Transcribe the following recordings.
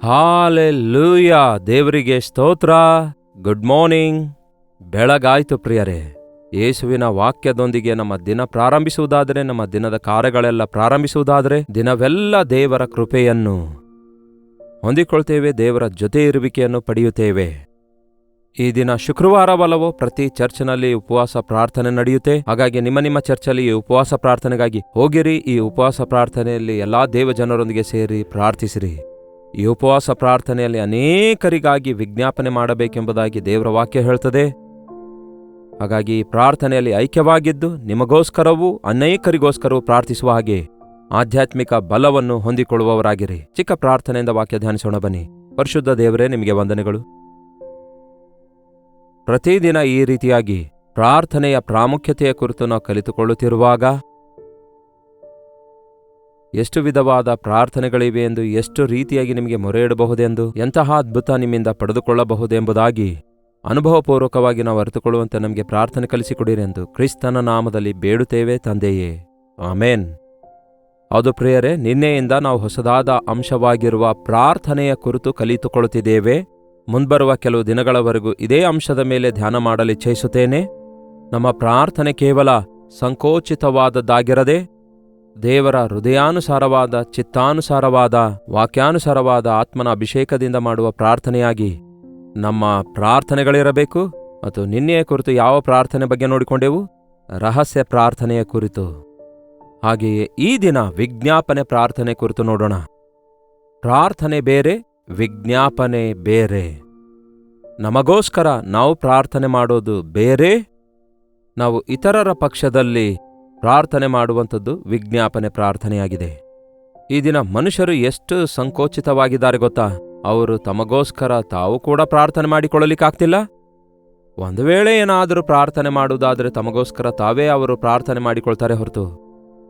Hallelujah, ದೇವರಿಗೆ ಸ್ತೋತ್ರ. Good morning. ಬೆಳಗಾಯ್ತು ಪ್ರಿಯರೇ. ಯೇಸುವಿನ ವಾಕ್ಯದೊಂದಿಗೆ ನಮ್ಮ ದಿನ ಪ್ರಾರಂಭಿಸುವುದಾದರೆ, ನಮ್ಮ ದಿನದ ಕಾರ್ಯಗಳೆಲ್ಲ ಪ್ರಾರಂಭಿಸುವುದಾದರೆ, ದಿನವೆಲ್ಲ ದೇವರ ಕೃಪೆಯನ್ನು ಹೊಂದಿಕೊಳ್ತೇವೆ, ದೇವರ ಜೊತೆ ಇರುವಿಕೆಯನ್ನು ಪಡೆಯುತ್ತೇವೆ. ಈ ದಿನ ಶುಕ್ರವಾರವಲ್ಲವೋ, ಪ್ರತಿ ಚರ್ಚ್ನಲ್ಲಿ ಉಪವಾಸ ಪ್ರಾರ್ಥನೆ ನಡೆಯುತ್ತೆ. ಹಾಗಾಗಿ ನಿಮ್ಮ ಚರ್ಚಲ್ಲಿ ಈ ಉಪವಾಸ ಪ್ರಾರ್ಥನೆಗಾಗಿ ಹೋಗಿರಿ. ಈ ಉಪವಾಸ ಪ್ರಾರ್ಥನೆಯಲ್ಲಿ ಎಲ್ಲಾ ದೇವಜನರೊಂದಿಗೆ ಸೇರಿ ಪ್ರಾರ್ಥಿಸಿರಿ. ಈ ಉಪವಾಸ ಪ್ರಾರ್ಥನೆಯಲ್ಲಿ ಅನೇಕರಿಗಾಗಿ ವಿಜ್ಞಾಪನೆ ಮಾಡಬೇಕೆಂಬುದಾಗಿ ದೇವರ ವಾಕ್ಯ ಹೇಳ್ತದೆ. ಹಾಗಾಗಿ ಈ ಪ್ರಾರ್ಥನೆಯಲ್ಲಿ ಐಕ್ಯವಾಗಿದ್ದು ನಿಮಗೋಸ್ಕರವೂ ಅನೇಕರಿಗೋಸ್ಕರವೂ ಪ್ರಾರ್ಥಿಸುವ ಹಾಗೆ ಆಧ್ಯಾತ್ಮಿಕ ಬಲವನ್ನು ಹೊಂದಿಕೊಳ್ಳುವವರಾಗಿರಿ. ಚಿಕ್ಕ ಪ್ರಾರ್ಥನೆಯಿಂದ ವಾಕ್ಯ ಧ್ಯಾನಿಸೋಣ ಬನ್ನಿ. ಪರಿಶುದ್ಧ ದೇವರೇ, ನಿಮಗೆ ವಂದನೆಗಳು. ಪ್ರತಿದಿನ ಈ ರೀತಿಯಾಗಿ ಪ್ರಾರ್ಥನೆಯ ಪ್ರಾಮುಖ್ಯತೆಯ ಕುರಿತು ನಾವು ಕಲಿತುಕೊಳ್ಳುತ್ತಿರುವಾಗ ಎಷ್ಟು ವಿಧವಾದ ಪ್ರಾರ್ಥನೆಗಳಿವೆ ಎಂದು, ಎಷ್ಟು ರೀತಿಯಾಗಿ ನಿಮಗೆ ಮೊರೆ ಇಡಬಹುದೆಂದು, ಎಂತಹ ಅದ್ಭುತ ನಿಮ್ಮಿಂದ ಪಡೆದುಕೊಳ್ಳಬಹುದೆಂಬುದಾಗಿ ಅನುಭವಪೂರ್ವಕವಾಗಿ ನಾವು ಅರಿತುಕೊಳ್ಳುವಂತೆ ನಮಗೆ ಪ್ರಾರ್ಥನೆ ಕಲಿಸಿಕೊಡಿರೆಂದು ಕ್ರಿಸ್ತನ ನಾಮದಲ್ಲಿ ಬೇಡುತ್ತೇವೆ ತಂದೆಯೇ, ಆಮೇನ್. ಹೌದು ಪ್ರಿಯರೇ, ನಿನ್ನೆಯಿಂದ ನಾವು ಹೊಸದಾದ ಅಂಶವಾಗಿರುವ ಪ್ರಾರ್ಥನೆಯ ಕುರಿತು ಕಲಿತುಕೊಳ್ಳುತ್ತಿದ್ದೇವೆ. ಮುಂಬರುವ ಕೆಲವು ದಿನಗಳವರೆಗೂ ಇದೇ ಅಂಶದ ಮೇಲೆ ಧ್ಯಾನ ಮಾಡಲು ಇಚ್ಛಿಸುತ್ತೇನೆ. ನಮ್ಮ ಪ್ರಾರ್ಥನೆ ಕೇವಲ ಸಂಕೋಚಿತವಾದದ್ದಾಗಿರದೆ, ದೇವರ ಹೃದಯಾನುಸಾರವಾದ, ಚಿತ್ತಾನುಸಾರವಾದ, ವಾಕ್ಯಾನುಸಾರವಾದ ಆತ್ಮನ ಅಭಿಷೇಕದಿಂದ ಮಾಡುವ ಪ್ರಾರ್ಥನೆಯಾಗಿ ನಮ್ಮ ಪ್ರಾರ್ಥನೆಗಳಿರಬೇಕು. ಮತ್ತು ನಿನ್ನೆಯ ಕುರಿತು ಯಾವ ಪ್ರಾರ್ಥನೆ ಬಗ್ಗೆ ನೋಡಿಕೊಂಡೆವು? ರಹಸ್ಯ ಪ್ರಾರ್ಥನೆಯ ಕುರಿತು. ಹಾಗೆಯೇ ಈ ದಿನ ವಿಜ್ಞಾಪನೆ ಪ್ರಾರ್ಥನೆ ಕುರಿತು ನೋಡೋಣ. ಪ್ರಾರ್ಥನೆ ಬೇರೆ, ವಿಜ್ಞಾಪನೆ ಬೇರೆ. ನಮಗೋಸ್ಕರ ನಾವು ಪ್ರಾರ್ಥನೆ ಮಾಡೋದು ಬೇರೆ, ನಾವು ಇತರರ ಪಕ್ಷದಲ್ಲಿ ಪ್ರಾರ್ಥನೆ ಮಾಡುವಂಥದ್ದು ವಿಜ್ಞಾಪನೆ ಪ್ರಾರ್ಥನೆಯಾಗಿದೆ. ಈ ದಿನ ಮನುಷ್ಯರು ಎಷ್ಟು ಸಂಕೋಚಿತವಾಗಿದ್ದಾರೆ ಗೊತ್ತಾ? ಅವರು ತಮಗೋಸ್ಕರ ತಾವು ಕೂಡ ಪ್ರಾರ್ಥನೆ ಮಾಡಿಕೊಳ್ಳಲಿಕ್ಕಾಗ್ತಿಲ್ಲ. ಒಂದು ವೇಳೆ ಏನಾದರೂ ಪ್ರಾರ್ಥನೆ ಮಾಡುವುದಾದರೆ ತಮಗೋಸ್ಕರ ತಾವೇ ಅವರು ಪ್ರಾರ್ಥನೆ ಮಾಡಿಕೊಳ್ತಾರೆ ಹೊರತು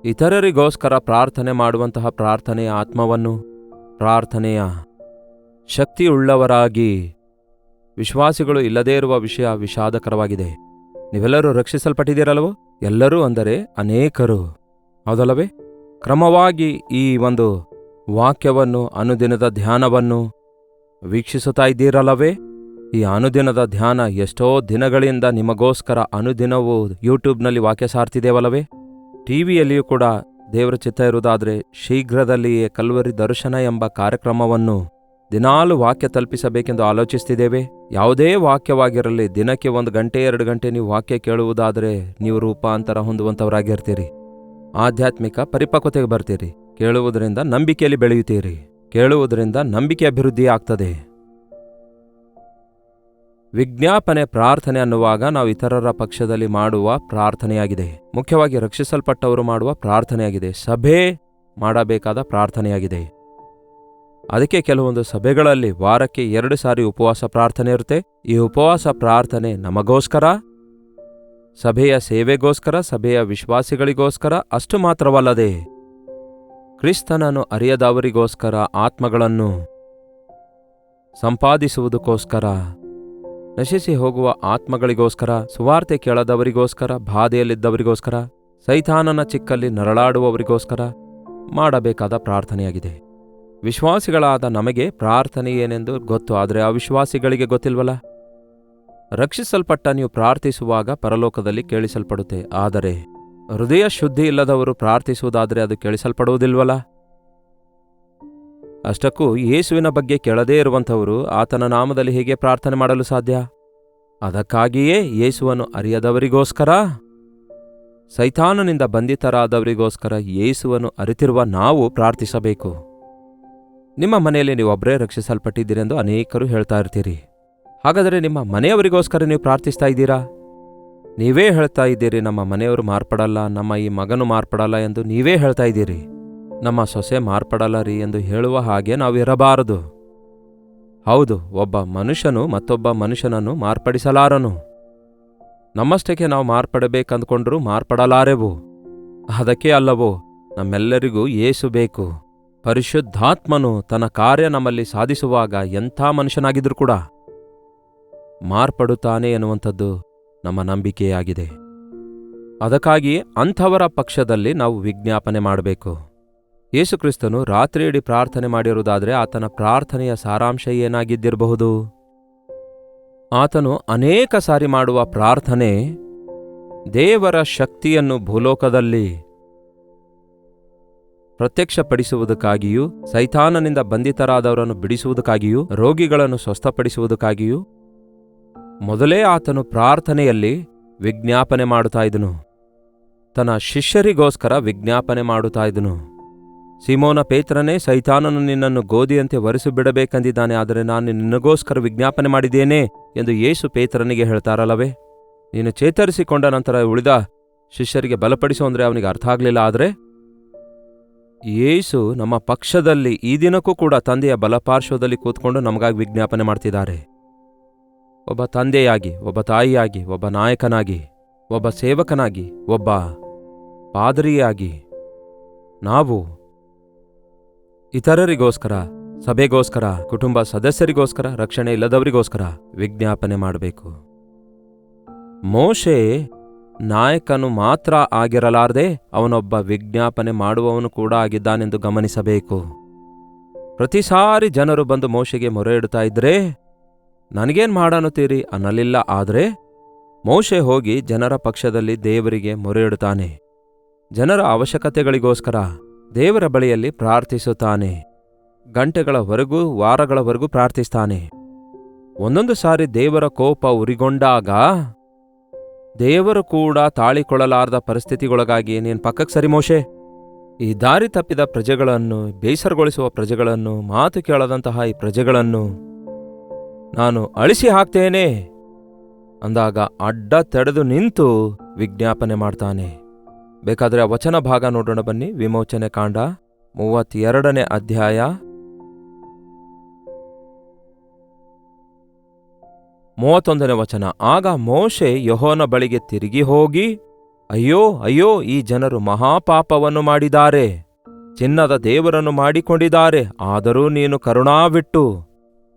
ಇತರರಿಗೋಸ್ಕರ ಪ್ರಾರ್ಥನೆ ಮಾಡುವಂತಹ ಪ್ರಾರ್ಥನೆಯ ಆತ್ಮವನ್ನು, ಪ್ರಾರ್ಥನೆಯ ಶಕ್ತಿಯುಳ್ಳವರಾಗಿ ವಿಶ್ವಾಸಿಗಳು ಇಲ್ಲದೇ ಇರುವ ವಿಷಯ ವಿಷಾದಕರವಾಗಿದೆ. ನೀವೆಲ್ಲರೂ ರಕ್ಷಿಸಲ್ಪಟ್ಟಿದ್ದೀರಲ್ಲವೋ? ಎಲ್ಲರೂ ಅಂದರೆ ಅನೇಕರು, ಹೌದಲ್ಲವೇ? ಕ್ರಮವಾಗಿ ಈ ಒಂದು ವಾಕ್ಯವನ್ನು, ಅನುದಿನದ ಧ್ಯಾನವನ್ನು ವೀಕ್ಷಿಸುತ್ತಾ ಇದ್ದೀರಲ್ಲವೇ? ಈ ಅನುದಿನದ ಧ್ಯಾನ ಎಷ್ಟೋ ದಿನಗಳಿಂದ ನಿಮಗೋಸ್ಕರ ಅನುದಿನವೂ ಯೂಟ್ಯೂಬ್ನಲ್ಲಿ ವಾಕ್ಯ ಸಾರ್ತಿದ್ದೇವಲ್ಲವೇ? ಟಿವಿಯಲ್ಲಿಯೂ ಕೂಡ ದೇವರ ಚಿತ್ತ ಇರುವುದಾದರೆ ಶೀಘ್ರದಲ್ಲಿಯೇ ಕಲ್ವರಿ ದರ್ಶನ ಎಂಬ ಕಾರ್ಯಕ್ರಮವನ್ನು ದಿನಾಲು ವಾಕ್ಯ ತಲುಪಿಸಬೇಕೆಂದು ಆಲೋಚಿಸ್ತಿದ್ದೇವೆ. ಯಾವುದೇ ವಾಕ್ಯವಾಗಿರಲಿ, ದಿನಕ್ಕೆ 1 ಗಂಟೆ 2 ಗಂಟೆ ನೀವು ವಾಕ್ಯ ಕೇಳುವುದಾದರೆ ನೀವು ರೂಪಾಂತರ ಹೊಂದುವಂಥವರಾಗಿರ್ತೀರಿ. ಆಧ್ಯಾತ್ಮಿಕ ಪರಿಪಕ್ವತೆಗೆ ಬರ್ತೀರಿ. ಕೇಳುವುದರಿಂದ ನಂಬಿಕೆಯಲ್ಲಿ ಬೆಳೆಯುತ್ತೀರಿ. ಕೇಳುವುದರಿಂದ ನಂಬಿಕೆ ಅಭಿವೃದ್ಧಿ ಆಗ್ತದೆ. ವಿಜ್ಞಾಪನೆ ಪ್ರಾರ್ಥನೆ ಅನ್ನುವಾಗ ನಾವು ಇತರರ ಪಕ್ಷದಲ್ಲಿ ಮಾಡುವ ಪ್ರಾರ್ಥನೆಯಾಗಿದೆ. ಮುಖ್ಯವಾಗಿ ರಕ್ಷಿಸಲ್ಪಟ್ಟವರು ಮಾಡುವ ಪ್ರಾರ್ಥನೆಯಾಗಿದೆ. ಸಭೆ ಮಾಡಬೇಕಾದ ಪ್ರಾರ್ಥನೆಯಾಗಿದೆ. ಅದಕ್ಕೆ ಕೆಲವೊಂದು ಸಭೆಗಳಲ್ಲಿ ವಾರಕ್ಕೆ 2 ಸಾರಿ ಉಪವಾಸ ಪ್ರಾರ್ಥನೆ ಇರುತ್ತೆ. ಈ ಉಪವಾಸ ಪ್ರಾರ್ಥನೆ ನಮಗೋಸ್ಕರ, ಸಭೆಯ ಸೇವೆಗೋಸ್ಕರ, ಸಭೆಯ ವಿಶ್ವಾಸಿಗಳಿಗೋಸ್ಕರ ಅಷ್ಟು ಮಾತ್ರವಲ್ಲದೆ ಕ್ರಿಸ್ತನನ್ನು ಅರಿಯದವರಿಗೋಸ್ಕರ, ಆತ್ಮಗಳನ್ನು ಸಂಪಾದಿಸುವುದಕ್ಕೋಸ್ಕರ, ನಶಿಸಿ ಹೋಗುವ ಆತ್ಮಗಳಿಗೋಸ್ಕರ, ಸುವಾರ್ತೆ ಕೇಳದವರಿಗೋಸ್ಕರ, ಬಾಧೆಯಲ್ಲಿದ್ದವರಿಗೋಸ್ಕರ, ಸೈತಾನನ ಚಿಕ್ಕಲ್ಲಿ ನರಳಾಡುವವರಿಗೋಸ್ಕರ ಮಾಡಬೇಕಾದ ಪ್ರಾರ್ಥನೆಯಾಗಿದೆ. ವಿಶ್ವಾಸಿಗಳಾದ ನಮಗೆ ಪ್ರಾರ್ಥನೆ ಏನೆಂದು ಗೊತ್ತು, ಆದರೆ ಅವಿಶ್ವಾಸಿಗಳಿಗೆ ಗೊತ್ತಿಲ್ವಲ್ಲ. ರಕ್ಷಿಸಲ್ಪಟ್ಟ ನೀವು ಪ್ರಾರ್ಥಿಸುವಾಗ ಪರಲೋಕದಲ್ಲಿ ಕೇಳಿಸಲ್ಪಡುತ್ತೆ. ಆದರೆ ಹೃದಯ ಶುದ್ಧಿ ಇಲ್ಲದವರು ಪ್ರಾರ್ಥಿಸುವುದಾದರೆ ಅದು ಕೇಳಿಸಲ್ಪಡುವುದಿಲ್ವಲ್ಲ. ಅಷ್ಟಕ್ಕೂ ಯೇಸುವಿನ ಬಗ್ಗೆ ಕೇಳದೇ ಇರುವಂಥವರು ಆತನ ನಾಮದಲ್ಲಿ ಹೇಗೆ ಪ್ರಾರ್ಥನೆ ಮಾಡಲು ಸಾಧ್ಯ? ಅದಕ್ಕಾಗಿಯೇ ಯೇಸುವನ್ನು ಅರಿಯದವರಿಗೋಸ್ಕರ, ಸೈತಾನನಿಂದ ಬಂಧಿತರಾದವರಿಗೋಸ್ಕರ ಯೇಸುವನ್ನು ಅರಿತಿರುವ ನಾವು ಪ್ರಾರ್ಥಿಸಬೇಕು. ನಿಮ್ಮ ಮನೆಯಲ್ಲಿ ನೀವೊಬ್ಬರೇ ರಕ್ಷಿಸಲ್ಪಟ್ಟಿದ್ದೀರೆಂದು ಅನೇಕರು ಹೇಳ್ತಾ ಇರ್ತೀರಿ. ಹಾಗಾದರೆ ನಿಮ್ಮ ಮನೆಯವರಿಗೋಸ್ಕರ ನೀವು ಪ್ರಾರ್ಥಿಸ್ತಾ ಇದ್ದೀರಾ? ನೀವೇ ಹೇಳ್ತಾ ಇದ್ದೀರಿ, ನಮ್ಮ ಮನೆಯವರು ಮಾರ್ಪಡಲ್ಲ, ನಮ್ಮ ಈ ಮಗನು ಮಾರ್ಪಡಲ್ಲ ಎಂದು ನೀವೇ ಹೇಳ್ತಾ ಇದ್ದೀರಿ. ನಮ್ಮ ಸೊಸೆ ಮಾರ್ಪಡಲ್ಲ ರೀ ಎಂದು ಹೇಳುವ ಹಾಗೆ ನಾವು ಇರಬಾರದು. ಹೌದು, ಒಬ್ಬ ಮನುಷ್ಯನು ಮತ್ತೊಬ್ಬ ಮನುಷ್ಯನನ್ನು ಮಾರ್ಪಡಿಸಲಾರನು. ನಮ್ಮಷ್ಟಕ್ಕೆ ನಾವು ಮಾರ್ಪಡಬೇಕಂದ್ಕೊಂಡ್ರೂ ಮಾರ್ಪಡಲಾರೆವು. ಅದಕ್ಕೆ ಅಲ್ಲವೋ ನಮ್ಮೆಲ್ಲರಿಗೂ ಯೇಸು ಬೇಕು. ಪರಿಶುದ್ಧಾತ್ಮನು ತನ್ನ ಕಾರ್ಯ ನಮ್ಮಲ್ಲಿ ಸಾಧಿಸುವಾಗ ಎಂಥ ಮನುಷ್ಯನಾಗಿದ್ರೂ ಕೂಡ ಮಾರ್ಪಡುತ್ತಾನೆ ಎನ್ನುವಂಥದ್ದು ನಮ್ಮ ನಂಬಿಕೆಯಾಗಿದೆ. ಅದಕ್ಕಾಗಿ ಅಂಥವರ ಪಕ್ಷದಲ್ಲಿ ನಾವು ವಿಜ್ಞಾಪನೆ ಮಾಡಬೇಕು. ಯೇಸುಕ್ರಿಸ್ತನು ರಾತ್ರಿಯಿಡೀ ಪ್ರಾರ್ಥನೆ ಮಾಡಿರುವುದಾದರೆ ಆತನ ಪ್ರಾರ್ಥನೆಯ ಸಾರಾಂಶ ಏನಾಗಿದ್ದಿರಬಹುದು? ಆತನು ಅನೇಕ ಸಾರಿ ಮಾಡುವ ಪ್ರಾರ್ಥನೆ ದೇವರ ಶಕ್ತಿಯನ್ನು ಭೂಲೋಕದಲ್ಲಿ ಪ್ರತ್ಯಕ್ಷಪಡಿಸುವುದಕ್ಕಾಗಿಯೂ, ಸೈತಾನನಿಂದ ಬಂಧಿತರಾದವರನ್ನು ಬಿಡಿಸುವುದಕ್ಕಾಗಿಯೂ, ರೋಗಿಗಳನ್ನು ಸ್ವಸ್ಥಪಡಿಸುವುದಕ್ಕಾಗಿಯೂ ಮೊದಲೇ ಆತನು ಪ್ರಾರ್ಥನೆಯಲ್ಲಿ ವಿಜ್ಞಾಪನೆ ಮಾಡುತ್ತಾ ಇದ್ದನು. ತನ್ನ ಶಿಷ್ಯರಿಗೋಸ್ಕರ ವಿಜ್ಞಾಪನೆ ಮಾಡುತ್ತಾ ಇದ್ದನು. ಸಿಮೋನ ಪೇತ್ರನೇ, ಸೈತಾನನು ನಿನ್ನನ್ನು ಗೋಧಿಯಂತೆ ಒರೆಸಿಬಿಡಬೇಕೆಂದಿದ್ದಾನೆ, ಆದರೆ ನಾನು ನಿನಗೋಸ್ಕರ ವಿಜ್ಞಾಪನೆ ಮಾಡಿದ್ದೇನೆ ಎಂದು ಯೇಸು ಪೇತ್ರನಿಗೆ ಹೇಳ್ತಾರಲ್ಲವೇ? ನೀನು ಚೇತರಿಸಿಕೊಂಡ ನಂತರ ಉಳಿದ ಶಿಷ್ಯರಿಗೆ ಬಲಪಡಿಸು ಅಂದರೆ ಅವನಿಗೆ ಅರ್ಥ ಆಗಲಿಲ್ಲ. ಆದರೆ ಯೇಸು ನಮ್ಮ ಪಕ್ಷದಲ್ಲಿ ಈ ದಿನಕ್ಕೂ ಕೂಡ ತಂದೆಯ ಬಲಪಾರ್ಶ್ವದಲ್ಲಿ ಕೂತ್ಕೊಂಡು ನಮಗಾಗಿ ವಿಜ್ಞಾಪನೆ ಮಾಡ್ತಿದ್ದಾರೆ. ಒಬ್ಬ ತಂದೆಯಾಗಿ, ಒಬ್ಬ ತಾಯಿಯಾಗಿ, ಒಬ್ಬ ನಾಯಕನಾಗಿ, ಒಬ್ಬ ಸೇವಕನಾಗಿ, ಒಬ್ಬ ಪಾದರಿಯಾಗಿ ನಾವು ಇತರರಿಗೋಸ್ಕರ, ಸಭೆಗೋಸ್ಕರ, ಕುಟುಂಬ ಸದಸ್ಯರಿಗೋಸ್ಕರ, ರಕ್ಷಣೆ ಇಲ್ಲದವರಿಗೋಸ್ಕರ ವಿಜ್ಞಾಪನೆ ಮಾಡಬೇಕು. ಮೋಶೆ ನಾಯಕನು ಮಾತ್ರ ಆಗಿರಲಾರದೆ ಅವನೊಬ್ಬ ವಿಜ್ಞಾಪನೆ ಮಾಡುವವನು ಕೂಡ ಆಗಿದ್ದಾನೆಂದು ಗಮನಿಸಬೇಕು. ಪ್ರತಿ ಸಾರಿ ಜನರು ಬಂದು ಮೋಶೆಗೆ ಮೊರೆ ಇಡುತ್ತಾ ಇದ್ರೆ ನನಗೇನ್ ಮಾಡಾನುತ್ತೀರಿ ಅನ್ನಲಿಲ್ಲ. ಆದರೆ ಮೋಶೆ ಹೋಗಿ ಜನರ ಪಕ್ಷದಲ್ಲಿ ದೇವರಿಗೆ ಮೊರೆ ಇಡುತ್ತಾನೆ. ಜನರ ಅವಶ್ಯಕತೆಗಳಿಗೋಸ್ಕರ ದೇವರ ಬಳಿಯಲ್ಲಿ ಪ್ರಾರ್ಥಿಸುತ್ತಾನೆ. ಗಂಟೆಗಳವರೆಗೂ, ವಾರಗಳವರೆಗೂ ಪ್ರಾರ್ಥಿಸ್ತಾನೆ. ಒಂದೊಂದು ಸಾರಿ ದೇವರ ಕೋಪ ಉರಿಗೊಂಡಾಗ ದೇವರು ಕೂಡ ತಾಳಿಕೊಳ್ಳಲಾರದ ಪರಿಸ್ಥಿತಿಗೊಳಗಾಗಿ, ನೀನು ಪಕ್ಕಕ್ಕೆ ಸರಿ ಮೋಶೆ, ಈ ದಾರಿ ತಪ್ಪಿದ ಪ್ರಜೆಗಳನ್ನು, ಬೇಸರಗೊಳಿಸುವ ಪ್ರಜೆಗಳನ್ನು, ಮಾತು ಕೇಳದಂತಹ ಈ ಪ್ರಜೆಗಳನ್ನು ನಾನು ಅಳಿಸಿ ಹಾಕ್ತೇನೆ ಅಂದಾಗ ಅಡ್ಡ ತಡೆದು ನಿಂತು ವಿಜ್ಞಾಪನೆ ಮಾಡ್ತಾನೆ. ಬೇಕಾದರೆ ಆ ವಚನ ಭಾಗ ನೋಡೋಣ ಬನ್ನಿ. ವಿಮೋಚನೆ ಕಾಂಡ 32ನೇ ಅಧ್ಯಾಯ 31ನೇ ವಚನ. ಆಗ ಮೋಶೆ ಯೆಹೋವನ ಬಳಿಗೆ ತಿರುಗಿ ಹೋಗಿ, ಅಯ್ಯೋ ಅಯ್ಯೋ, ಈ ಜನರು ಮಹಾಪಾಪವನ್ನು ಮಾಡಿದ್ದಾರೆ, ಚಿನ್ನದ ದೇವರನ್ನು ಮಾಡಿಕೊಂಡಿದ್ದಾರೆ. ಆದರೂ ನೀನು ಕರುಣಾವಿಟ್ಟು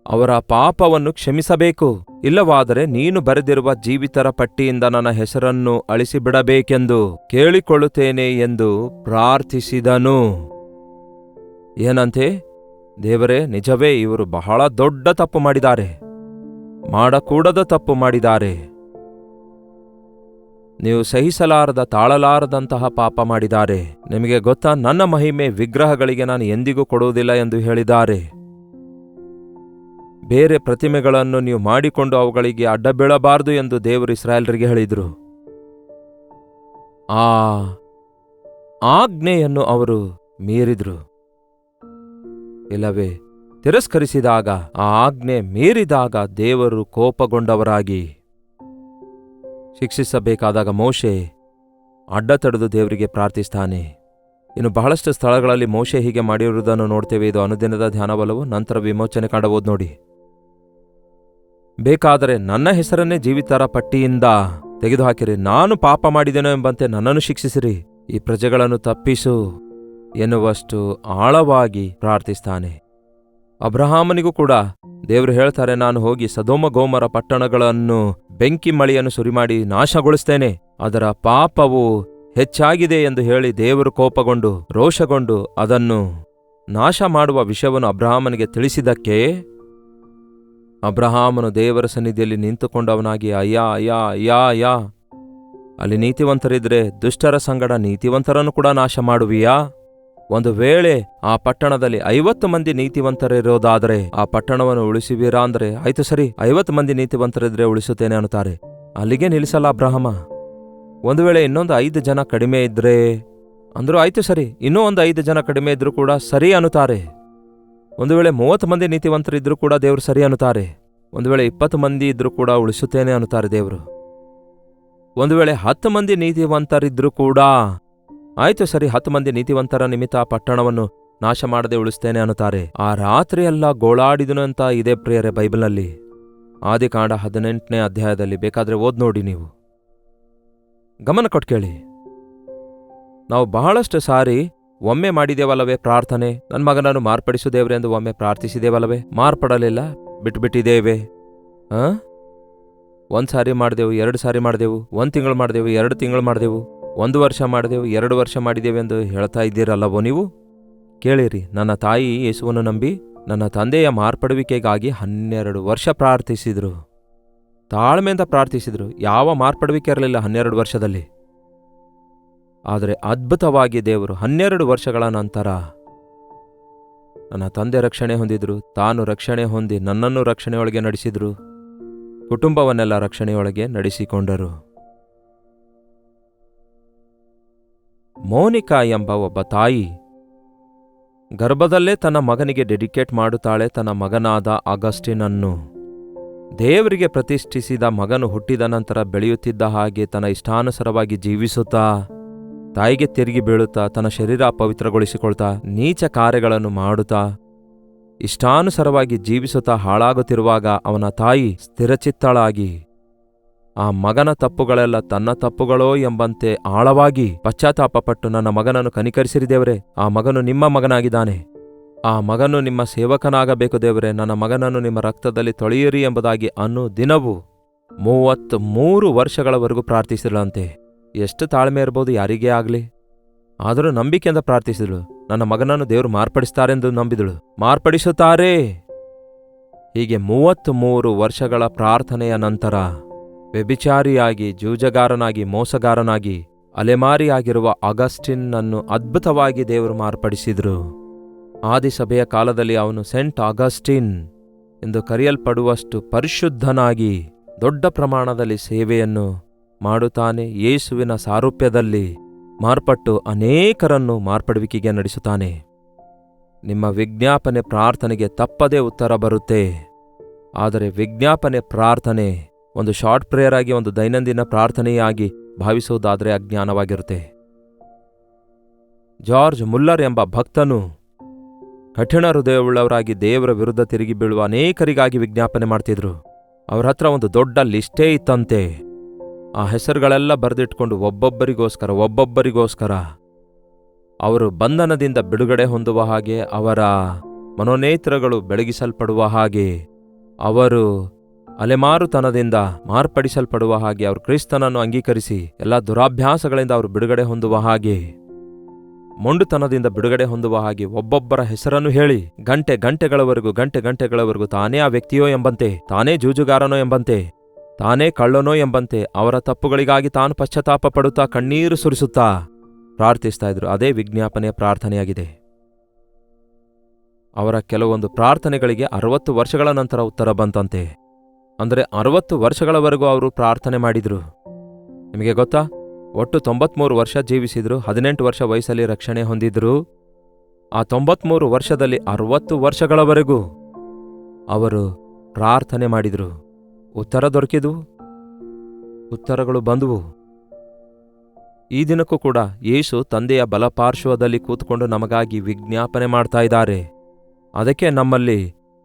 ಅವರ ಪಾಪವನ್ನು ಕ್ಷಮಿಸಬೇಕು, ಇಲ್ಲವಾದರೆ ನೀನು ಬರೆದಿರುವ ಜೀವಿತರ ಪಟ್ಟಿಯಿಂದ ನನ್ನ ಹೆಸರನ್ನು ಅಳಿಸಿಬಿಡಬೇಕೆಂದು ಕೇಳಿಕೊಳ್ಳುತ್ತೇನೆ ಎಂದು ಪ್ರಾರ್ಥಿಸಿದನು. ಏನಂತೆ? ದೇವರೇ, ನಿಜವೇ ಇವರು ಬಹಳ ದೊಡ್ಡ ತಪ್ಪು ಮಾಡಿದ್ದಾರೆ, ಮಾಡಕೂಡದ ತಪ್ಪು ಮಾಡಿದ್ದಾರೆ. ನೀವು ಸಹಿಸಲಾರದ, ತಾಳಲಾರದಂತಹ ಪಾಪ ಮಾಡಿದ್ದಾರೆ. ನಿಮಗೆ ಗೊತ್ತಾ, ನನ್ನ ಮಹಿಮೆ ವಿಗ್ರಹಗಳಿಗೆ ನಾನು ಎಂದಿಗೂ ಕೊಡುವುದಿಲ್ಲ ಎಂದು ಹೇಳಿದ್ದಾರೆ. ಬೇರೆ ಪ್ರತಿಮೆಗಳನ್ನು ನೀವು ಮಾಡಿಕೊಂಡು ಅವುಗಳಿಗೆ ಅಡ್ಡ ಬೀಳಬಾರದು ಎಂದು ದೇವರು ಇಸ್ರಾಯೇಲರಿಗೆ ಹೇಳಿದರು. ಆ ಆಜ್ಞೆಯನ್ನು ಅವರು ಮೀರಿದ್ರು, ಇಲ್ಲವೇ ತಿರಸ್ಕರಿಸಿದಾಗ, ಆ ಆಜ್ಞೆ ಮೀರಿದಾಗ ದೇವರು ಕೋಪಗೊಂಡವರಾಗಿ ಶಿಕ್ಷಿಸಬೇಕಾದಾಗ ಮೋಶೆ ಅಡ್ಡ ತಡೆದು ದೇವರಿಗೆ ಪ್ರಾರ್ಥಿಸ್ತಾನೆ. ಇನ್ನು ಬಹಳಷ್ಟು ಸ್ಥಳಗಳಲ್ಲಿ ಮೋಶೆ ಹೀಗೆ ಮಾಡಿರುವುದನ್ನು ನೋಡ್ತೇವೆ. ಇದು ಅನುದಿನದ ಧ್ಯಾನವಲ್ಲವೂ. ನಂತರ ವಿಮೋಚನೆ ಕಾಂಡ ಓದಿ ನೋಡಿ. ಬೇಕಾದರೆ ನನ್ನ ಹೆಸರನ್ನೇ ಜೀವಿತರ ಪಟ್ಟಿಯಿಂದ ತೆಗೆದುಹಾಕಿರಿ, ನಾನು ಪಾಪ ಮಾಡಿದೆನೋ ಎಂಬಂತೆ ನನ್ನನ್ನು ಶಿಕ್ಷಿಸಿರಿ, ಈ ಪ್ರಜೆಗಳನ್ನು ತಪ್ಪಿಸು ಎನ್ನುವಷ್ಟು ಆಳವಾಗಿ ಪ್ರಾರ್ಥಿಸ್ತಾನೆ. ಅಬ್ರಹಾಮನಿಗೂ ಕೂಡ ದೇವರು ಹೇಳ್ತಾರೆ, ನಾನು ಹೋಗಿ ಸದೋಮ ಗೋಮರ ಪಟ್ಟಣಗಳನ್ನು ಬೆಂಕಿ ಮಳೆಯನ್ನು ಸುರಿಮಾಡಿ ನಾಶಗೊಳಿಸ್ತೇನೆ, ಅದರ ಪಾಪವು ಹೆಚ್ಚಾಗಿದೆ ಎಂದು ಹೇಳಿ ದೇವರು ಕೋಪಗೊಂಡು ರೋಷಗೊಂಡು ಅದನ್ನು ನಾಶ ಮಾಡುವ ವಿಷಯವನ್ನು ಅಬ್ರಹಾಮನಿಗೆ ತಿಳಿಸಿದ್ದಕ್ಕೆ ಅಬ್ರಹಾಮನು ದೇವರ ಸನ್ನಿಧಿಯಲ್ಲಿ ನಿಂತುಕೊಂಡವನಾಗಿ, ಅಯ್ಯಾ ಅಯ್ಯಾ ಅಯ್ಯಾ ಅಯ್ಯಾ, ಅಲ್ಲಿ ನೀತಿವಂತರಿದ್ರೆ ದುಷ್ಟರ ಸಂಗಡ ನೀತಿವಂತರನ್ನು ಕೂಡ ನಾಶ ಮಾಡುವಿಯಾ? ಒಂದು ವೇಳೆ ಆ ಪಟ್ಟಣದಲ್ಲಿ 50 ಮಂದಿ ನೀತಿವಂತರಿರೋದಾದರೆ ಆ ಪಟ್ಟಣವನ್ನು ಉಳಿಸುವೀರಾ ಅಂದರೆ, ಆಯ್ತು ಸರಿ, 50 ಮಂದಿ ನೀತಿವಂತರಿದ್ರೆ ಉಳಿಸುತ್ತೇನೆ ಅನ್ನುತ್ತಾರೆ. ಅಲ್ಲಿಗೆ ನಿಲ್ಲಿಸಲ್ಲ ಅಬ್ರಹಾಮ. ಒಂದು ವೇಳೆ ಇನ್ನೊಂದು 5 ಜನ ಕಡಿಮೆ ಇದ್ರೆ ಅಂದ್ರೂ ಆಯ್ತು ಸರಿ, ಇನ್ನೂ ಒಂದು 5 ಜನ ಕಡಿಮೆ ಇದ್ರೂ ಕೂಡ ಸರಿ ಅನ್ನುತ್ತಾರೆ. ಒಂದು ವೇಳೆ 30 ಮಂದಿ ನೀತಿವಂತರಿದ್ರೂ ಕೂಡ ದೇವರು ಸರಿ ಅನ್ನುತ್ತಾರೆ. ಒಂದು ವೇಳೆ 20 ಮಂದಿ ಇದ್ರೂ ಕೂಡ ಉಳಿಸುತ್ತೇನೆ ಅನ್ನುತ್ತಾರೆ ದೇವರು. ಒಂದು ವೇಳೆ 10 ಮಂದಿ ನೀತಿವಂತರಿದ್ರೂ ಕೂಡ ಆಯ್ತು ಸರಿ, 10 ಮಂದಿ ನೀತಿವಂತರ ನಿಮಿತ್ತ ಪಟ್ಟಣವನ್ನು ನಾಶ ಮಾಡದೆ ಉಳಿಸ್ತೇನೆ ಅನ್ನುತ್ತಾರೆ. ಆ ರಾತ್ರಿಯೆಲ್ಲ ಗೋಳಾಡಿದನು ಅಂತ ಇದೆ ಪ್ರಿಯರೇ ಬೈಬಲ್ನಲ್ಲಿ. ಆದಿಕಾಂಡ 18ನೇ ಅಧ್ಯಾಯದಲ್ಲಿ ಬೇಕಾದ್ರೆ ಓದ್ ನೋಡಿ ನೀವು. ಗಮನ ಕೊಟ್ಟು ಕೇಳಿ. ನಾವು ಬಹಳಷ್ಟು ಸಾರಿ ಒಮ್ಮೆ ಮಾಡಿದೇವಲ್ಲವೇ ಪ್ರಾರ್ಥನೆ, ನನ್ನ ಮಗನನ್ನು ಮಾರ್ಪಡಿಸು ದೇವ್ರೆ ಎಂದು ಒಮ್ಮೆ ಪ್ರಾರ್ಥಿಸಿದೇವಲ್ಲವೇ? ಮಾರ್ಪಡಲಿಲ್ಲ, ಬಿಟ್ಟುಬಿಟ್ಟಿದ್ದೇವೆ. ಒಂದು ಸಾರಿ ಮಾಡಿದೆವು, 2 ಸಾರಿ ಮಾಡಿದೆವು, 1 ತಿಂಗಳು ಮಾಡಿದೆವು, 2 ತಿಂಗಳು ಮಾಡಿದೆವು, 1 ವರ್ಷ ಮಾಡಿದೆವು, 2 ವರ್ಷ ಮಾಡಿದೆವು ಎಂದು ಹೇಳ್ತಾ ಇದ್ದೀರಲ್ಲವೋ ನೀವು? ಕೇಳಿರಿ, ನನ್ನ ತಾಯಿ ಯೇಸುವನ್ನು ನಂಬಿ ನನ್ನ ತಂದೆಯ ಮಾರ್ಪಡುವಿಕೆಗಾಗಿ 12 ವರ್ಷ ಪ್ರಾರ್ಥಿಸಿದ್ರು. ತಾಳ್ಮೆಯಿಂದ ಪ್ರಾರ್ಥಿಸಿದ್ರು. ಯಾವ ಮಾರ್ಪಡುವಿಕೆ ಇರಲಿಲ್ಲ 12 ವರ್ಷದಲ್ಲಿ. ಆದರೆ ಅದ್ಭುತವಾಗಿ ದೇವರು 12 ವರ್ಷಗಳ ನಂತರ ನನ್ನ ತಂದೆ ರಕ್ಷಣೆ ಹೊಂದಿದ್ರು, ತಾನು ರಕ್ಷಣೆ ಹೊಂದಿ ನನ್ನನ್ನು ರಕ್ಷಣೆಯೊಳಗೆ ನಡೆಸಿದ್ರು, ಕುಟುಂಬವನ್ನೆಲ್ಲ ರಕ್ಷಣೆಯೊಳಗೆ ನಡೆಸಿಕೊಂಡರು. ಮೋನಿಕಾ ಎಂಬ ಒಬ್ಬ ತಾಯಿ ಗರ್ಭದಲ್ಲೇ ತನ್ನ ಮಗನಿಗೆ ಡೆಡಿಕೇಟ್ ಮಾಡುತ್ತಾಳೆ. ತನ್ನ ಮಗನಾದ ಆಗಸ್ಟಿನನ್ನು ದೇವರಿಗೆ ಪ್ರತಿಷ್ಠಿಸಿದ ಮಗನು ಹುಟ್ಟಿದ ನಂತರ ಬೆಳೆಯುತ್ತಿದ್ದ ಹಾಗೆ ತನ್ನ ಇಷ್ಟಾನುಸಾರವಾಗಿ ಜೀವಿಸುತ್ತಾ, ತಾಯಿಗೆ ತಿರುಗಿ ಬೀಳುತ್ತಾ, ತನ್ನ ಶರೀರ ಅಪವಿತ್ರಗೊಳಿಸಿಕೊಳ್ತಾ, ನೀಚ ಕಾರ್ಯಗಳನ್ನು ಮಾಡುತ್ತಾ, ಇಷ್ಟಾನುಸಾರವಾಗಿ ಜೀವಿಸುತ್ತಾ ಹಾಳಾಗುತ್ತಿರುವಾಗ ಅವನ ತಾಯಿ ಸ್ಥಿರಚಿತ್ತಳಾಗಿ ಆ ಮಗನ ತಪ್ಪುಗಳೆಲ್ಲ ತನ್ನ ತಪ್ಪುಗಳೋ ಎಂಬಂತೆ ಆಳವಾಗಿ ಪಶ್ಚಾತ್ತಾಪಪಟ್ಟು, ನನ್ನ ಮಗನನ್ನು ಕನಿಕರಿಸಿರಿ ದೇವರೇ, ಆ ಮಗನು ನಿಮ್ಮ ಮಗನಾಗಿದ್ದಾನೆ, ಆ ಮಗನು ನಿಮ್ಮ ಸೇವಕನಾಗಬೇಕು ದೇವರೇ, ನನ್ನ ಮಗನನ್ನು ನಿಮ್ಮ ರಕ್ತದಲ್ಲಿ ತೊಳೆಯಿರಿ ಎಂಬುದಾಗಿ ದಿನವೂ 33 ವರ್ಷಗಳವರೆಗೂ ಪ್ರಾರ್ಥಿಸಿದಳಂತೆ. ಎಷ್ಟು ತಾಳ್ಮೆ ಇರ್ಬೋದು ಯಾರಿಗೇ ಆಗಲಿ. ಆದರೂ ನಂಬಿಕೆಯಿಂದ ಪ್ರಾರ್ಥಿಸಿದಳು. ನನ್ನ ಮಗನನ್ನು ದೇವರು ಮಾರ್ಪಡಿಸ್ತಾರೆಂದು ನಂಬಿದಳು. ಮಾರ್ಪಡಿಸುತ್ತಾರೆ. ಹೀಗೆ 33 ವರ್ಷಗಳ ಪ್ರಾರ್ಥನೆಯ ನಂತರ ವ್ಯಭಿಚಾರಿಯಾಗಿ, ಜೂಜಗಾರನಾಗಿ, ಮೋಸಗಾರನಾಗಿ, ಅಲೆಮಾರಿಯಾಗಿರುವ ಆಗಸ್ಟಿನ್ನನ್ನು ಅದ್ಭುತವಾಗಿ ದೇವರು ಮಾರ್ಪಡಿಸಿದರು. ಆದಿಸಭೆಯ ಕಾಲದಲ್ಲಿ ಅವನು ಸೆಂಟ್ ಆಗಸ್ಟಿನ್ ಎಂದು ಕರೆಯಲ್ಪಡುವಷ್ಟು ಪರಿಶುದ್ಧನಾಗಿ ದೊಡ್ಡ ಪ್ರಮಾಣದಲ್ಲಿ ಸೇವೆಯನ್ನು ಮಾಡುತ್ತಾನೆ. ಯೇಸುವಿನ ಸಾರೂಪ್ಯದಲ್ಲಿ ಮಾರ್ಪಟ್ಟು ಅನೇಕರನ್ನು ಮಾರ್ಪಡುವಿಕೆಗೆ ನಡೆಸುತ್ತಾನೆ. ನಿಮ್ಮ ವಿಜ್ಞಾಪನೆ ಪ್ರಾರ್ಥನೆಗೆ ತಪ್ಪದೇ ಉತ್ತರ ಬರುತ್ತೆ. ಆದರೆ ವಿಜ್ಞಾಪನೆ ಪ್ರಾರ್ಥನೆ ಒಂದು ಶಾರ್ಟ್ ಪ್ರೇಯರ್ ಆಗಿ, ಒಂದು ದೈನಂದಿನ ಪ್ರಾರ್ಥನೆಯಾಗಿ ಭಾವಿಸುವುದಾದರೆ ಅಜ್ಞಾನವಾಗಿರುತ್ತೆ. ಜಾರ್ಜ್ ಮುಲ್ಲರ್ ಎಂಬ ಭಕ್ತನು ಕಠಿಣ ಹೃದಯವುಳ್ಳವರಾಗಿ ದೇವರ ವಿರುದ್ಧ ತಿರುಗಿ ಬೀಳುವ ಅನೇಕರಿಗಾಗಿ ವಿಜ್ಞಾಪನೆ ಮಾಡ್ತಿದ್ರು. ಅವರ ಹತ್ರ ಒಂದು ದೊಡ್ಡ ಲಿಸ್ಟೇ ಇತ್ತಂತೆ. ಆ ಹೆಸರುಗಳೆಲ್ಲ ಬರೆದಿಟ್ಕೊಂಡು ಒಬ್ಬೊಬ್ಬರಿಗೋಸ್ಕರ ಅವರು ಬಂಧನದಿಂದ ಬಿಡುಗಡೆ ಹೊಂದುವ ಹಾಗೆ, ಅವರ ಮನೋನೇತ್ರಗಳು ಬೆಳಗಿಸಲ್ಪಡುವ ಹಾಗೆ, ಅವರು ಅಲೆಮಾರುತನದಿಂದ ಮಾರ್ಪಡಿಸಲ್ಪಡುವ ಹಾಗೆ, ಅವರು ಕ್ರಿಸ್ತನನ್ನು ಅಂಗೀಕರಿಸಿ ಎಲ್ಲ ದುರಾಭ್ಯಾಸಗಳಿಂದ ಅವರು ಬಿಡುಗಡೆ ಹೊಂದುವ ಹಾಗೆ, ಮೊಂಡುತನದಿಂದ ಬಿಡುಗಡೆ ಹೊಂದುವ ಹಾಗೆ ಒಬ್ಬೊಬ್ಬರ ಹೆಸರನ್ನು ಹೇಳಿ ಗಂಟೆಗಳವರೆಗೂ ತಾನೇ ಆ ವ್ಯಕ್ತಿಯೋ ಎಂಬಂತೆ, ತಾನೇ ಜೂಜುಗಾರನೋ ಎಂಬಂತೆ, ತಾನೇ ಕಳ್ಳನೋ ಎಂಬಂತೆ ಅವರ ತಪ್ಪುಗಳಿಗಾಗಿ ತಾನು ಪಶ್ಚಾತ್ತಾಪ ಪಡುತ್ತಾ ಕಣ್ಣೀರು ಸುರಿಸುತ್ತಾ ಪ್ರಾರ್ಥಿಸ್ತಾ ಇದ್ರು. ಅದೇ ವಿಜ್ಞಾಪನೆಯ ಪ್ರಾರ್ಥನೆಯಾಗಿದೆ. ಅವರ ಕೆಲವೊಂದು ಪ್ರಾರ್ಥನೆಗಳಿಗೆ 60 ವರ್ಷಗಳ ನಂತರ ಉತ್ತರ ಬಂತಂತೆ. ಅಂದರೆ 60 ವರ್ಷಗಳವರೆಗೂ ಅವರು ಪ್ರಾರ್ಥನೆ ಮಾಡಿದ್ರು. ನಿಮಗೆ ಗೊತ್ತಾ, ಒಟ್ಟು 93 ವರ್ಷ ಜೀವಿಸಿದ್ರು. 18 ವರ್ಷ ವಯಸ್ಸಲ್ಲಿ ರಕ್ಷಣೆ ಹೊಂದಿದ್ರು. ಆ 93 ವರ್ಷದಲ್ಲಿ 60 ವರ್ಷಗಳವರೆಗೂ ಅವರು ಪ್ರಾರ್ಥನೆ ಮಾಡಿದ್ರು. ಉತ್ತರ ದೊರಕಿದ್ವು, ಉತ್ತರಗಳು ಬಂದುವು. ಈ ದಿನಕ್ಕೂ ಕೂಡ ಯೇಸು ತಂದೆಯ ಬಲಪಾರ್ಶ್ವದಲ್ಲಿ ಕೂತ್ಕೊಂಡು ನಮಗಾಗಿ ವಿಜ್ಞಾಪನೆ ಮಾಡ್ತಾ ಇದ್ದಾರೆ. ಅದಕ್ಕೆ ನಮ್ಮಲ್ಲಿ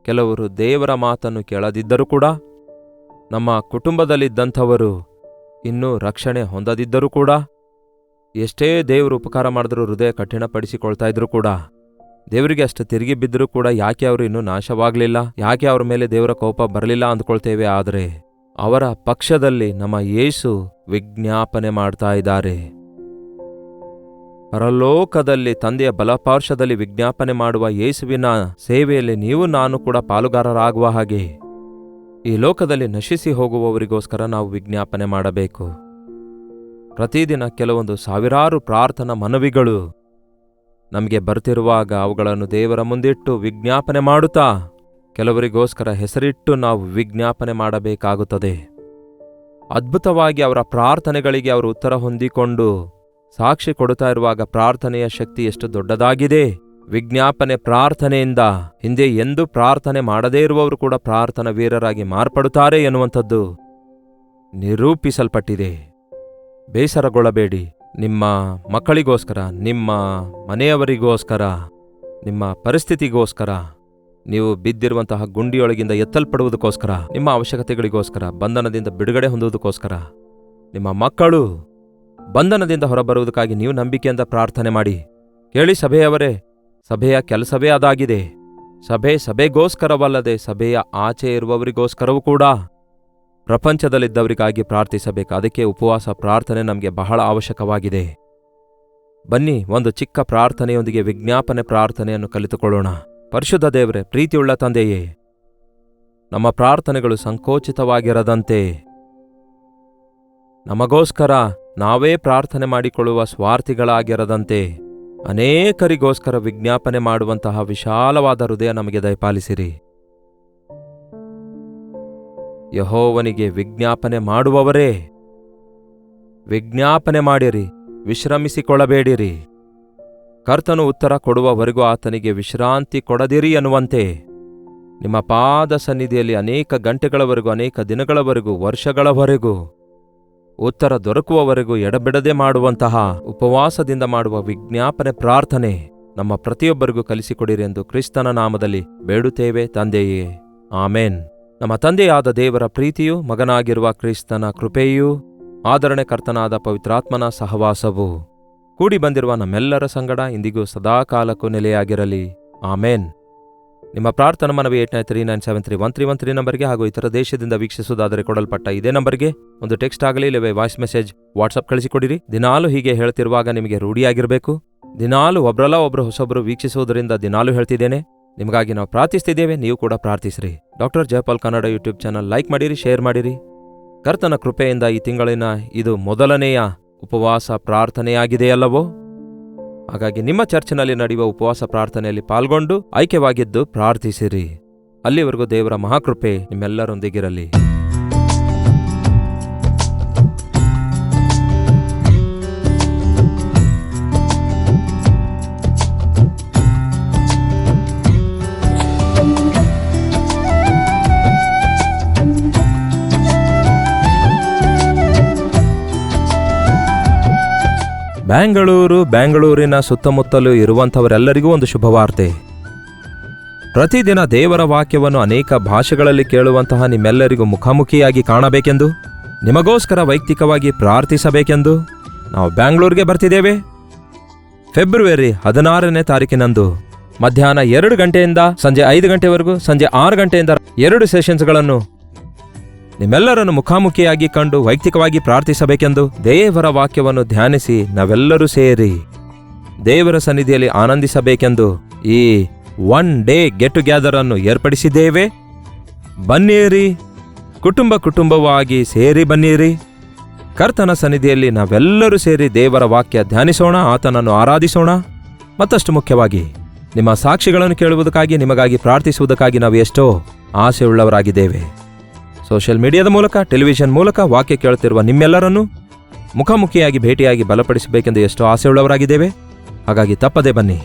ಕೆಲವರು ದೇವರ ಮಾತನ್ನು ಕೇಳದಿದ್ದರೂ ಕೂಡ, ನಮ್ಮ ಕುಟುಂಬದಲ್ಲಿದ್ದಂಥವರು ಇನ್ನೂ ರಕ್ಷಣೆ ಹೊಂದದಿದ್ದರೂ ಕೂಡ, ಎಷ್ಟೇ ದೇವರು ಉಪಕಾರ ಮಾಡಿದ್ರೂ ಹೃದಯ ಕಠಿಣಪಡಿಸಿಕೊಳ್ತಾ ಇದ್ರೂ ಕೂಡ, ದೇವರಿಗೆ ಅಷ್ಟು ತಿರುಗಿ ಬಿದ್ದರೂ ಕೂಡ ಯಾಕೆ ಅವರು ಇನ್ನೂ ನಾಶವಾಗಲಿಲ್ಲ, ಯಾಕೆ ಅವರ ಮೇಲೆ ದೇವರ ಕೋಪ ಬರಲಿಲ್ಲ ಅಂದ್ಕೊಳ್ತೇವೆ. ಆದರೆ ಅವರ ಪಕ್ಷದಲ್ಲಿ ನಮ್ಮ ಯೇಸು ವಿಜ್ಞಾಪನೆ ಮಾಡ್ತಾ ಇದ್ದಾರೆ. ಪರಲೋಕದಲ್ಲಿ ತಂದೆಯ ಬಲಪಾರ್ಶ್ವದಲ್ಲಿ ವಿಜ್ಞಾಪನೆ ಮಾಡುವ ಯೇಸುವಿನ ಸೇವೆಯಲ್ಲಿ ನೀವು ನಾನು ಕೂಡ ಪಾಲುಗಾರರಾಗುವ ಹಾಗೆ ಈ ಲೋಕದಲ್ಲಿ ನಶಿಸಿ ಹೋಗುವವರಿಗೋಸ್ಕರ ನಾವು ವಿಜ್ಞಾಪನೆ ಮಾಡಬೇಕು. ಪ್ರತಿದಿನ ಕೆಲವೊಂದು ಸಾವಿರಾರು ಪ್ರಾರ್ಥನಾ ಮನವಿಗಳು ನಮಗೆ ಬರ್ತಿರುವಾಗ ಅವುಗಳನ್ನು ದೇವರ ಮುಂದಿಟ್ಟು ವಿಜ್ಞಾಪನೆ ಮಾಡುತ್ತಾ ಕೆಲವರಿಗೋಸ್ಕರ ಹೆಸರಿಟ್ಟು ನಾವು ವಿಜ್ಞಾಪನೆ ಮಾಡಬೇಕಾಗುತ್ತದೆ. ಅದ್ಭುತವಾಗಿ ಅವರ ಪ್ರಾರ್ಥನೆಗಳಿಗೆ ಅವರು ಉತ್ತರ ಹೊಂದಿಕೊಂಡು ಸಾಕ್ಷಿ ಕೊಡುತ್ತಾ ಇರುವಾಗ ಪ್ರಾರ್ಥನೆಯ ಶಕ್ತಿ ಎಷ್ಟು ದೊಡ್ಡದಾಗಿದೆ. ವಿಜ್ಞಾಪನೆ ಪ್ರಾರ್ಥನೆಯಿಂದ ಹಿಂದೆ ಎಂದೂ ಪ್ರಾರ್ಥನೆ ಮಾಡದೇ ಇರುವವರು ಕೂಡ ಪ್ರಾರ್ಥನಾ ವೀರರಾಗಿ ಮಾರ್ಪಡುತ್ತಾರೆ ಎನ್ನುವಂಥದ್ದು ನಿರೂಪಿಸಲ್ಪಟ್ಟಿದೆ. ಬೇಸರಗೊಳ್ಳಬೇಡಿ. ನಿಮ್ಮ ಮಕ್ಕಳಿಗೋಸ್ಕರ, ನಿಮ್ಮ ಮನೆಯವರಿಗೋಸ್ಕರ, ನಿಮ್ಮ ಪರಿಸ್ಥಿತಿಗೋಸ್ಕರ, ನೀವು ಬಿದ್ದಿರುವಂತಹ ಗುಂಡಿಯೊಳಗಿಂದ ಎತ್ತಲ್ಪಡುವುದಕ್ಕೋಸ್ಕರ, ನಿಮ್ಮ ಅವಶ್ಯಕತೆಗಳಿಗೋಸ್ಕರ, ಬಂಧನದಿಂದ ಬಿಡುಗಡೆ ಹೊಂದುವುದಕ್ಕೋಸ್ಕರ, ನಿಮ್ಮ ಮಕ್ಕಳು ಬಂಧನದಿಂದ ಹೊರಬರುವುದಕ್ಕಾಗಿ ನೀವು ನಂಬಿಕೆಯಿಂದ ಪ್ರಾರ್ಥನೆ ಮಾಡಿ. ಕೇಳಿ ಸಭೆಯವರೇ, ಸಭೆಯ ಕೆಲಸವೇ ಅದಾಗಿದೆ. ಸಭೆಗೋಸ್ಕರವಲ್ಲದೆ ಸಭೆಯ ಆಚೆ ಇರುವವರಿಗೋಸ್ಕರವೂ ಕೂಡ ಪ್ರಪಂಚದಲ್ಲಿದ್ದವರಿಗಾಗಿ ಪ್ರಾರ್ಥಿಸಬೇಕು. ಅದಕ್ಕೆ ಉಪವಾಸ ಪ್ರಾರ್ಥನೆ ನಮಗೆ ಬಹಳ ಅವಶ್ಯಕವಾಗಿದೆ. ಬನ್ನಿ ಒಂದು ಚಿಕ್ಕ ಪ್ರಾರ್ಥನೆಯೊಂದಿಗೆ ವಿಜ್ಞಾಪನೆ ಪ್ರಾರ್ಥನೆಯನ್ನು ಕಲಿತುಕೊಳ್ಳೋಣ. ಪರಿಶುದ್ಧ ದೇವರೇ, ಪ್ರೀತಿಯುಳ್ಳ ತಂದೆಯೇ, ನಮ್ಮ ಪ್ರಾರ್ಥನೆಗಳು ಸಂಕೋಚಿತವಾಗಿರದಂತೆ ನಮಗೋಸ್ಕರ ನಾವೇ ಪ್ರಾರ್ಥನೆ ಮಾಡಿಕೊಳ್ಳುವ ಸ್ವಾರ್ಥಿಗಳಾಗಿರದಂತೆ ಅನೇಕರಿಗೋಸ್ಕರ ವಿಜ್ಞಾಪನೆ ಮಾಡುವಂತಹ ವಿಶಾಲವಾದ ಹೃದಯ ನಮಗೆ ದಯಪಾಲಿಸಿರಿ. ಯೆಹೋವನಿಗೆ ವಿಜ್ಞಾಪನೆ ಮಾಡುವವರೇ, ವಿಜ್ಞಾಪನೆ ಮಾಡಿರಿ, ವಿಶ್ರಮಿಸಿಕೊಳ್ಳಬೇಡಿರಿ. ಕರ್ತನು ಉತ್ತರ ಕೊಡುವವರೆಗೂ ಆತನಿಗೆ ವಿಶ್ರಾಂತಿ ಕೊಡದಿರಿ ಎನ್ನುವಂತೆ ನಿಮ್ಮ ಪಾದ ಸನ್ನಿಧಿಯಲ್ಲಿ ಅನೇಕ ಗಂಟೆಗಳವರೆಗೂ, ಅನೇಕ ದಿನಗಳವರೆಗೂ, ವರ್ಷಗಳವರೆಗೂ ಉತ್ತರ ದೊರಕುವವರೆಗೂ ಎಡಬಿಡದೆ ಮಾಡುವಂತಹ ಉಪವಾಸದಿಂದ ಮಾಡುವ ವಿಜ್ಞಾಪನೆ ಪ್ರಾರ್ಥನೆ ನಮ್ಮ ಪ್ರತಿಯೊಬ್ಬರಿಗೂ ಕಲಿಸಿಕೊಡಿರಿ ಎಂದು ಕ್ರಿಸ್ತನ ನಾಮದಲ್ಲಿ ಬೇಡುತ್ತೇವೆ ತಂದೆಯೇ, ಆಮೇನ್. ನಮ್ಮ ತಂದೆಯಾದ ದೇವರ ಪ್ರೀತಿಯೂ, ಮಗನಾಗಿರುವ ಕ್ರಿಸ್ತನ ಕೃಪೆಯೂ, ಆದರಣೆ ಕರ್ತನಾದ ಪವಿತ್ರಾತ್ಮನ ಸಹವಾಸವು ಕೂಡಿ ಬಂದಿರುವ ನಮ್ಮೆಲ್ಲರ ಸಂಗಡ ಇಂದಿಗೂ ಸದಾಕಾಲಕ್ಕೂ ನೆಲೆಯಾಗಿರಲಿ, ಆಮೇನ್. ನಿಮ್ಮ ಪ್ರಾರ್ಥನಾ ಮನವಿ 8939731313 ನಂಬರ್ಗೆ ಹಾಗೂ ಇತರ ದೇಶದಿಂದ ವೀಕ್ಷಿಸುವುದಾದರೆ ಕೊಡಲ್ಪಟ್ಟ ಇದೇ ನಂಬರ್ಗೆ ಒಂದು ಟೆಕ್ಸ್ಟ್ ಆಗಲಿ ಇಲ್ಲವೇ ವಾಯ್ಸ್ ಮೆಸೇಜ್ ವಾಟ್ಸಪ್ ಕಳಿಸಿಕೊಡಿರಿ. ದಿನಾಲು ಹೀಗೆ ಹೇಳ್ತಿರುವಾಗ ನಿಮಗೆ ರೂಢಿಯಾಗಿರಬೇಕು. ದಿನಾಲು ಒಬ್ರಲ್ಲ ಒಬ್ರು ಹೊಸೊಬ್ರು ವೀಕ್ಷಿಸುವುದರಿಂದ ದಿನಾಲು ಹೇಳ್ತಿದ್ದೇನೆ. ನಿಮಗಾಗಿ ನಾವು ಪ್ರಾರ್ಥಿಸ್ತಿದ್ದೇವೆ, ನೀವು ಕೂಡ ಪ್ರಾರ್ಥಿಸ್ರಿ. Doctor Jayapal Kannada YouTube channel like ಮಾಡಿರಿ, ಶೇರ್ ಮಾಡಿರಿ. ಕರ್ತನ ಕೃಪೆಯಿಂದ ಈ ತಿಂಗಳಿನ ಇದು ಮೊದಲನೆಯ ಉಪವಾಸ ಪ್ರಾರ್ಥನೆಯಾಗಿದೆಯಲ್ಲವೋ? ಹಾಗಾಗಿ ನಿಮ್ಮ ಚರ್ಚಿನಲ್ಲಿ ನಡೆಯುವ ಉಪವಾಸ ಪ್ರಾರ್ಥನೆಯಲ್ಲಿ ಪಾಲ್ಗೊಂಡು ಐಕ್ಯವಾಗಿದ್ದು ಪ್ರಾರ್ಥಿಸಿರಿ. ಅಲ್ಲಿವರೆಗೂ ದೇವರ ಮಹಾಕೃಪೆ ನಿಮ್ಮೆಲ್ಲರೊಂದಿಗಿರಲಿ. ಬೆಂಗಳೂರಿನ ಸುತ್ತಮುತ್ತಲೂ ಇರುವಂಥವರೆಲ್ಲರಿಗೂ ಒಂದು ಶುಭವಾರ್ತೆ. ಪ್ರತಿದಿನ ದೇವರ ವಾಕ್ಯವನ್ನು ಅನೇಕ ಭಾಷೆಗಳಲ್ಲಿ ಕೇಳುವಂತಹ ನಿಮ್ಮೆಲ್ಲರಿಗೂ ಮುಖಾಮುಖಿಯಾಗಿ ಕಾಣಬೇಕೆಂದು, ನಿಮಗೋಸ್ಕರ ವೈಯಕ್ತಿಕವಾಗಿ ಪ್ರಾರ್ಥಿಸಬೇಕೆಂದು ನಾವು ಬೆಂಗಳೂರಿಗೆ ಬರ್ತಿದ್ದೇವೆ. ಫೆಬ್ರವರಿ 16ನೇ ತಾರೀಕಿನಂದು ಮಧ್ಯಾಹ್ನ 2 ಗಂಟೆಯಿಂದ ಸಂಜೆ 5 ಗಂಟೆವರೆಗೂ, ಸಂಜೆ 6 ಗಂಟೆಯಿಂದ 2 ಸೆಷನ್ಸ್ಗಳನ್ನು ನಿಮ್ಮೆಲ್ಲರನ್ನು ಮುಖಾಮುಖಿಯಾಗಿ ಕಂಡು ವೈಯಕ್ತಿಕವಾಗಿ ಪ್ರಾರ್ಥಿಸಬೇಕೆಂದು ದೇವರ ವಾಕ್ಯವನ್ನು ಧ್ಯಾನಿಸಿ ನಾವೆಲ್ಲರೂ ಸೇರಿ ದೇವರ ಸನ್ನಿಧಿಯಲ್ಲಿ ಆನಂದಿಸಬೇಕೆಂದು ಈ 1 ಡೇ ಗೆಟ್ ಟುಗೆದರ್ ಅನ್ನು ಏರ್ಪಡಿಸಿದ್ದೇವೆ. ಬನ್ನಿರಿ, ಕುಟುಂಬವಾಗಿ ಸೇರಿ ಬನ್ನಿರಿ. ಕರ್ತನ ಸನ್ನಿಧಿಯಲ್ಲಿ ನಾವೆಲ್ಲರೂ ಸೇರಿ ದೇವರ ವಾಕ್ಯ ಧ್ಯಾನಿಸೋಣ, ಆತನನ್ನು ಆರಾಧಿಸೋಣ. ಮತ್ತಷ್ಟು ಮುಖ್ಯವಾಗಿ ನಿಮ್ಮ ಸಾಕ್ಷಿಗಳನ್ನು ಕೇಳುವುದಕ್ಕಾಗಿ, ನಿಮಗಾಗಿ ಪ್ರಾರ್ಥಿಸುವುದಕ್ಕಾಗಿ ನಾವು ಎಷ್ಟೋ ಆಸೆಯುಳ್ಳವರಾಗಿದ್ದೇವೆ. ಸೋಷಿಯಲ್ ಮೀಡಿಯಾದ ಮೂಲಕ, ಟೆಲಿವಿಷನ್ ಮೂಲಕ ವಾಕ್ಯ ಕೇಳುತ್ತಿರುವ ನಿಮ್ಮೆಲ್ಲರನ್ನು ಮುಖಾಮುಖಿಯಾಗಿ ಭೇಟಿಯಾಗಿ ಬಲಪಡಿಸಬೇಕೆಂದು ಎಷ್ಟೋ ಆಸೆಯುಳ್ಳವರಾಗಿದ್ದೇವೆ. ಹಾಗಾಗಿ ತಪ್ಪದೆ ಬನ್ನಿ.